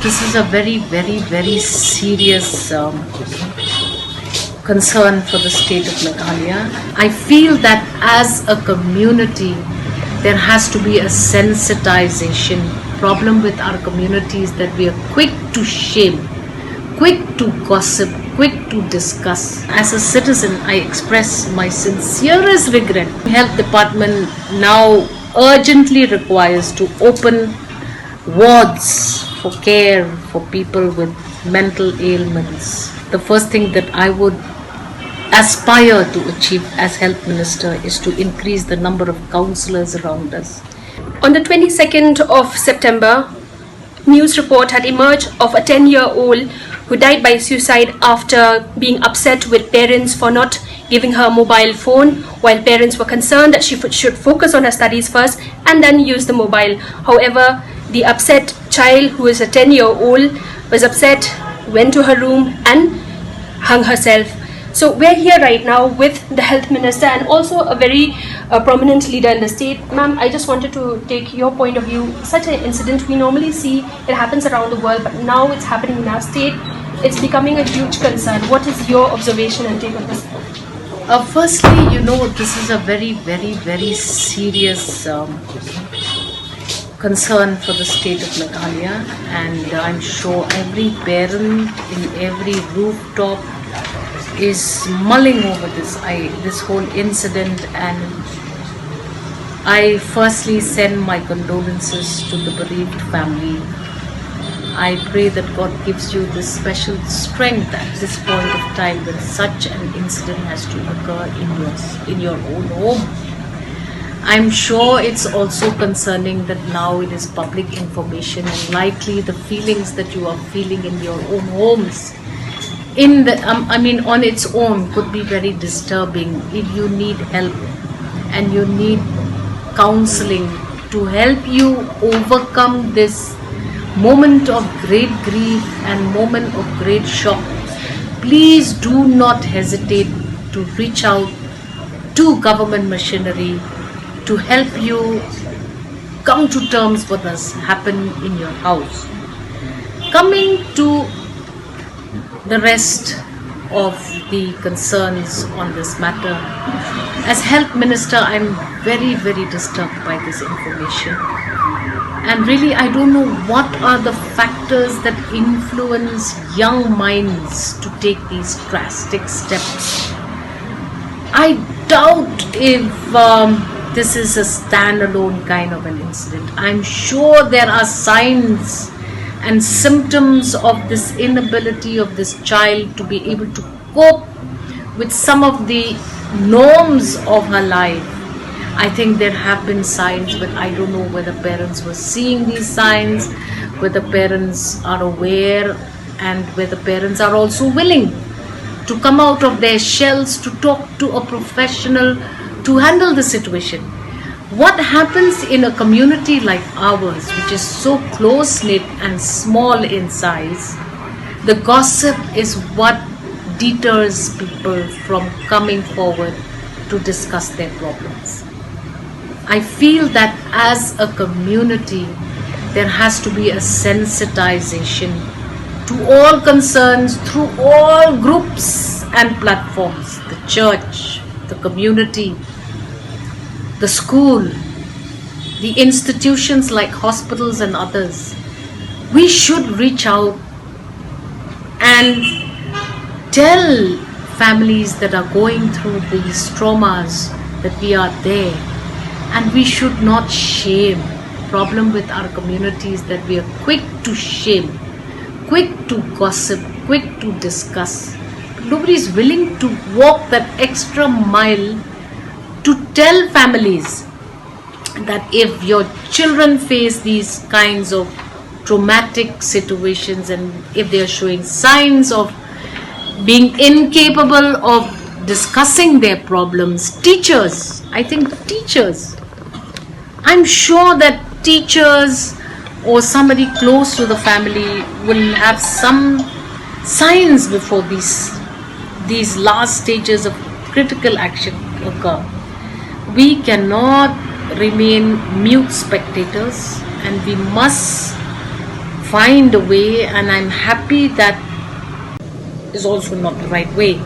this is a very serious concern for the state of Meghalaya. I feel that as a community, there has to be a sensitization. Problem with our community is that we are quick to shame, quick to gossip, quick to discuss. As a citizen, I express my sincerest regret. The Health Department now urgently requires to open wards for care for people with mental ailments. The first thing that I would aspire to achieve as health minister is to increase the number of counsellors around us. On the 22nd of September, news report had emerged of a 10-year-old who died by suicide after being upset with parents for not giving her a mobile phone, while parents were concerned that she should focus on her studies first and then use the mobile. However, the upset child, who is a 10-year-old, was upset, went to her room and hung herself. So we're here right now with the health minister and also a very prominent leader in the state. Ma'am, I just wanted to take your point of view. Such an incident, we normally see it happens around the world, but now it's happening in our state. It's becoming a huge concern. What is your observation and take on this? Firstly, this is a very serious concern for the state of Meghalaya, and I'm sure every parent in every rooftop is mulling over this whole incident, and I firstly send my condolences to the bereaved family. I pray that God gives you this special strength at this point of time when such an incident has to occur in your own home. I'm sure it's also concerning that now it is public information, and likely the feelings that you are feeling in your own homes on its own could be very disturbing. If you need help and you need counseling to help you overcome this moment of great grief and moment of great shock, please do not hesitate to reach out to government machinery to help you come to terms with what has happened in your house. Coming to the rest of the concerns on this matter, as health minister, I'm very disturbed by this information, and really I don't know what are the factors that influence young minds to take these drastic steps. I doubt if this is a standalone kind of an incident. I'm sure there are signs and symptoms of this inability of this child to be able to cope with some of the norms of her life. I think there have been signs, but I don't know whether parents were seeing these signs, whether parents are aware, and whether parents are also willing to come out of their shells to talk to a professional to handle the situation. What happens in a community like ours, which is so close-knit and small in size, the gossip is what deters people from coming forward to discuss their problems. I feel that as a community, there has to be a sensitization to all concerns through all groups and platforms, the church, the community, the school, the institutions like hospitals and others. We should reach out and tell families that are going through these traumas that we are there, and we should not shame. Problem with our community is that we are quick to shame, quick to gossip, quick to discuss. Nobody is willing to walk that extra mile to tell families that if your children face these kinds of traumatic situations and if they are showing signs of being incapable of discussing their problems, teachers, I'm sure that teachers or somebody close to the family will have some signs before these last stages of critical action occur. We cannot remain mute spectators, and we must find a way, and I'm happy that is also not the right way.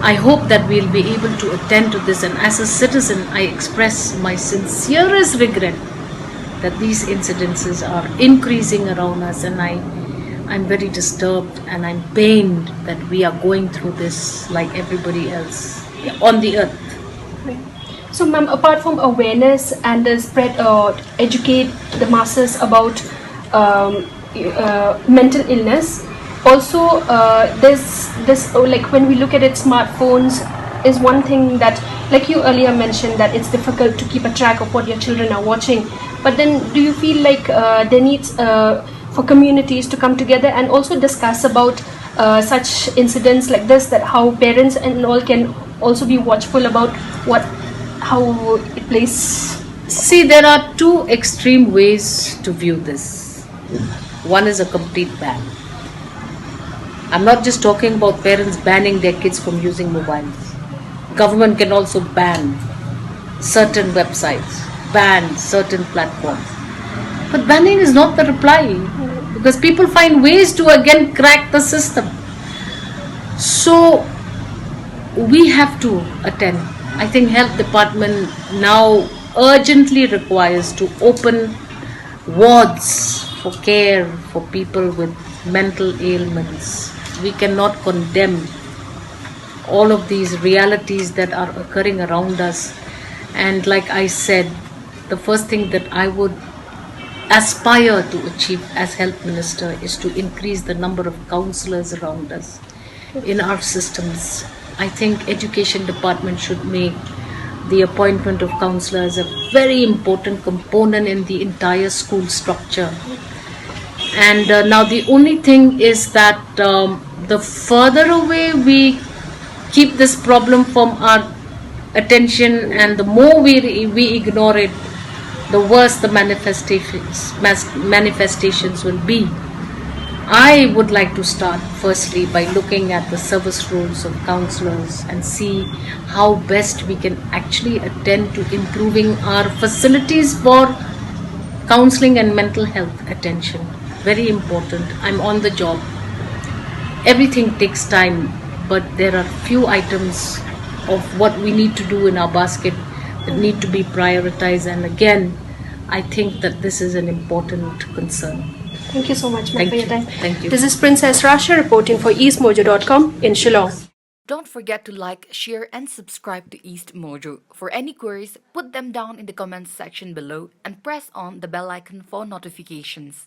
I hope that we'll be able to attend to this, and as a citizen, I express my sincerest regret that these incidences are increasing around us, and I'm very disturbed and I'm pained that we are going through this like everybody else on the earth. So, ma'am, apart from awareness and the spread, educate the masses about mental illness, also there's this, like when we look at it, smartphones is one thing that, like you earlier mentioned, that it's difficult to keep a track of what your children are watching. But then, do you feel like there needs for communities to come together and also discuss about such incidents like this, that how parents and all can also be watchful about how it plays? See, there are two extreme ways to view this. One is a complete ban. I'm not just talking about parents banning their kids from using mobiles. Government can also ban certain websites, ban certain platforms. But banning is not the reply, because people find ways to again crack the system. So we have to attend. I think health department now urgently requires to open wards for care for people with mental ailments. We cannot condemn all of these realities that are occurring around us. And like I said, the first thing that I would aspire to achieve as health minister is to increase the number of counsellors around us in our systems. I think education department should make the appointment of counsellors a very important component in the entire school structure. And now the only thing is that the further away we keep this problem from our attention and the more we ignore it, the worse the manifestations will be. I would like to start firstly by looking at the service roles of counsellors and see how best we can actually attend to improving our facilities for counselling and mental health attention. Very important. I'm on the job. Everything takes time, but there are few items of what we need to do in our basket that need to be prioritized, and again, I think that this is an important concern. Thank you so much, ma'am, for your time. Thank you. This is Princess Rasha reporting for EastMojo.com in Shillong. Don't forget to like, share, and subscribe to East Mojo. For any queries, put them down in the comments section below and press on the bell icon for notifications.